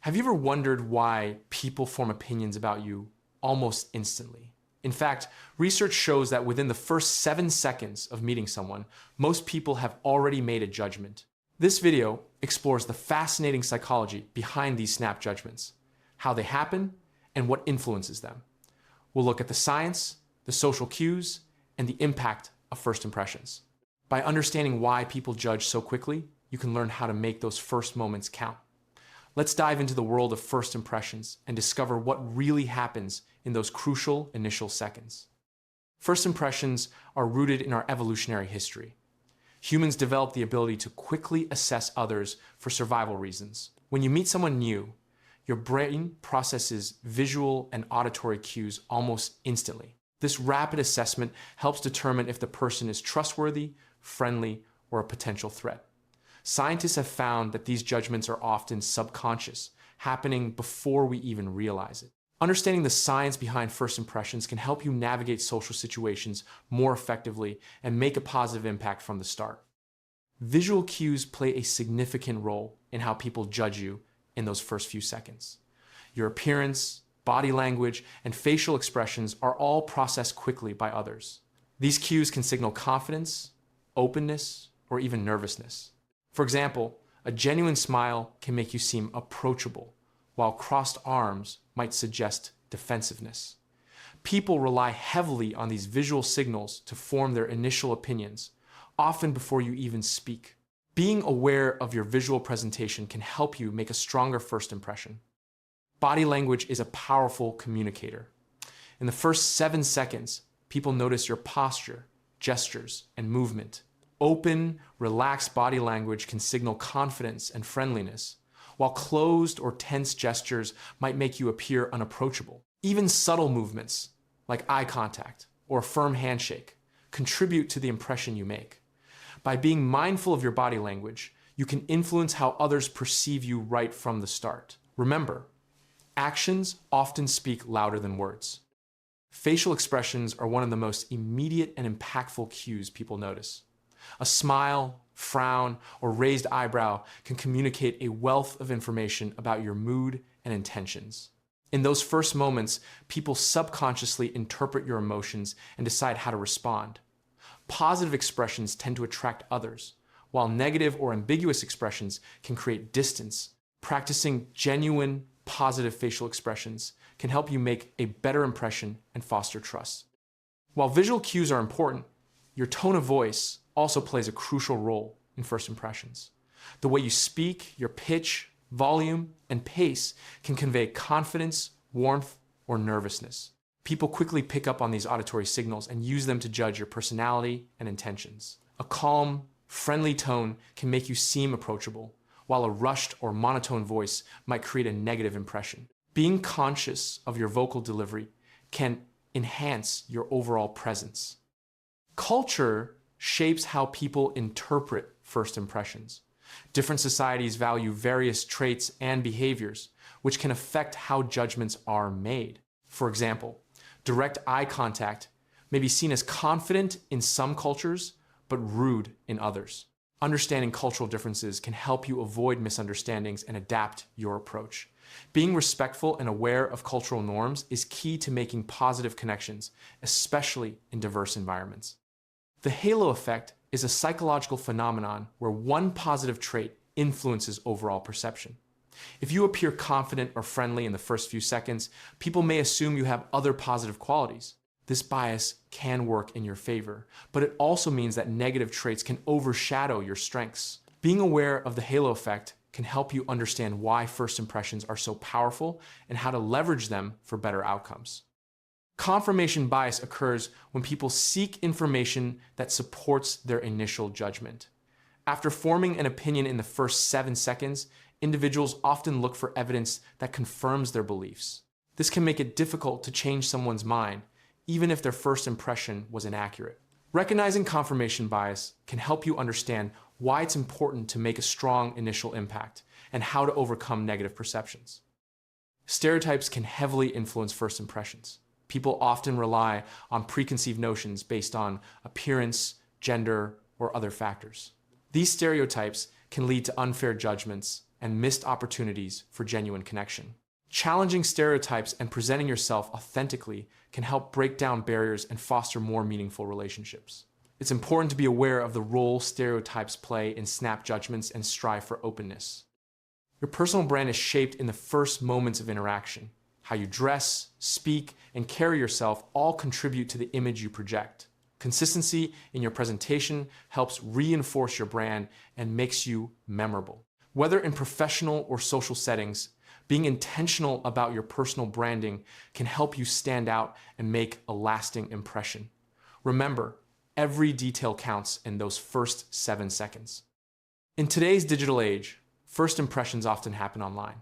Have you ever wondered why people form opinions about you almost instantly? In fact, research shows that within the first 7 seconds of meeting someone, most people have already made a judgment. This video explores the fascinating psychology behind these snap judgments, how they happen, and what influences them. We'll look at the science, the social cues, and the impact of first impressions. By understanding why people judge so quickly, you can learn how to make those first moments count. Let's dive into the world of first impressions and discover what really happens in those crucial initial seconds. First impressions are rooted in our evolutionary history. Humans developed the ability to quickly assess others for survival reasons. When you meet someone new, your brain processes visual and auditory cues almost instantly. This rapid assessment helps determine if the person is trustworthy, friendly, or a potential threat. Scientists have found that these judgments are often subconscious, happening before we even realize it. Understanding the science behind first impressions can help you navigate social situations more effectively and make a positive impact from the start. Visual cues play a significant role in how people judge you in those first few seconds. Your appearance, body language, and facial expressions are all processed quickly by others. These cues can signal confidence, openness, or even nervousness. For example, a genuine smile can make you seem approachable, while crossed arms might suggest defensiveness. People rely heavily on these visual signals to form their initial opinions, often before you even speak. Being aware of your visual presentation can help you make a stronger first impression. Body language is a powerful communicator. In the first 7 seconds, people notice your posture, gestures, and movement. Open, relaxed body language can signal confidence and friendliness, while closed or tense gestures might make you appear unapproachable. Even subtle movements, like eye contact or a firm handshake, contribute to the impression you make. By being mindful of your body language, you can influence how others perceive you right from the start. Remember, actions often speak louder than words. Facial expressions are one of the most immediate and impactful cues people notice. A smile, frown, or raised eyebrow can communicate a wealth of information about your mood and intentions. In those first moments, people subconsciously interpret your emotions and decide how to respond. Positive expressions tend to attract others, while negative or ambiguous expressions can create distance. Practicing genuine, positive facial expressions can help you make a better impression and foster trust. While visual cues are important, your tone of voice also plays a crucial role in first impressions. The way you speak, your pitch, volume, and pace can convey confidence, warmth, or nervousness. People quickly pick up on these auditory signals and use them to judge your personality and intentions. A calm, friendly tone can make you seem approachable, while a rushed or monotone voice might create a negative impression. Being conscious of your vocal delivery can enhance your overall presence. Culture shapes how people interpret first impressions. Different societies value various traits and behaviors, which can affect how judgments are made. For example, direct eye contact may be seen as confident in some cultures, but rude in others. Understanding cultural differences can help you avoid misunderstandings and adapt your approach. Being respectful and aware of cultural norms is key to making positive connections, especially in diverse environments. The halo effect is a psychological phenomenon where one positive trait influences overall perception. If you appear confident or friendly in the first few seconds, people may assume you have other positive qualities. This bias can work in your favor, but it also means that negative traits can overshadow your strengths. Being aware of the halo effect can help you understand why first impressions are so powerful and how to leverage them for better outcomes. Confirmation bias occurs when people seek information that supports their initial judgment. After forming an opinion in the first 7 seconds, individuals often look for evidence that confirms their beliefs. This can make it difficult to change someone's mind, even if their first impression was inaccurate. Recognizing confirmation bias can help you understand why it's important to make a strong initial impact and how to overcome negative perceptions. Stereotypes can heavily influence first impressions. People often rely on preconceived notions based on appearance, gender, or other factors. These stereotypes can lead to unfair judgments and missed opportunities for genuine connection. Challenging stereotypes and presenting yourself authentically can help break down barriers and foster more meaningful relationships. It's important to be aware of the role stereotypes play in snap judgments and strive for openness. Your personal brand is shaped in the first moments of interaction. How you dress, speak, and carry yourself all contribute to the image you project. Consistency in your presentation helps reinforce your brand and makes you memorable. Whether in professional or social settings, being intentional about your personal branding can help you stand out and make a lasting impression. Remember, every detail counts in those first 7 seconds. In today's digital age, first impressions often happen online.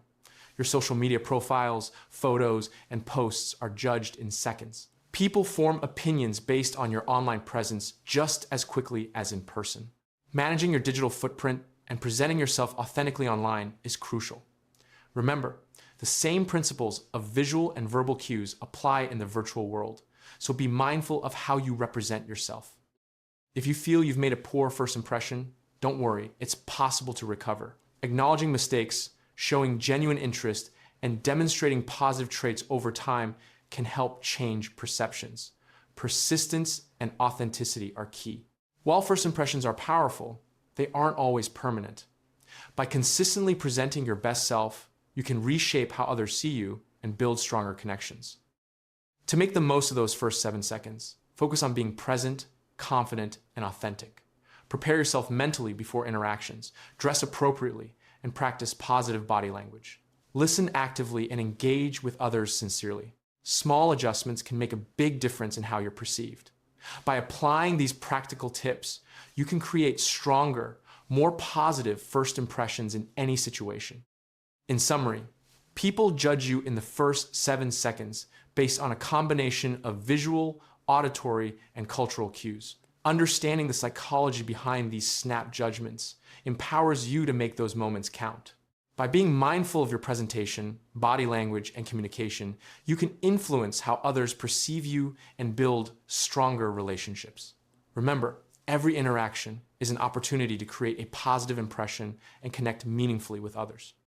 Your social media profiles, photos, and posts are judged in seconds. People form opinions based on your online presence just as quickly as in person. Managing your digital footprint and presenting yourself authentically online is crucial. Remember, the same principles of visual and verbal cues apply in the virtual world, so be mindful of how you represent yourself. If you feel you've made a poor first impression, don't worry, it's possible to recover. Acknowledging mistakes, showing genuine interest, and demonstrating positive traits over time can help change perceptions. Persistence and authenticity are key. While first impressions are powerful, they aren't always permanent. By consistently presenting your best self, you can reshape how others see you and build stronger connections. To make the most of those first 7 seconds, focus on being present, confident, and authentic. Prepare yourself mentally before interactions, dress appropriately, and practice positive body language. Listen actively and engage with others sincerely. Small adjustments can make a big difference in how you're perceived. By applying these practical tips, you can create stronger, more positive first impressions in any situation. In summary, people judge you in the first 7 seconds based on a combination of visual, auditory, and cultural cues. Understanding the psychology behind these snap judgments empowers you to make those moments count. By being mindful of your presentation, body language, and communication, you can influence how others perceive you and build stronger relationships. Remember, every interaction is an opportunity to create a positive impression and connect meaningfully with others.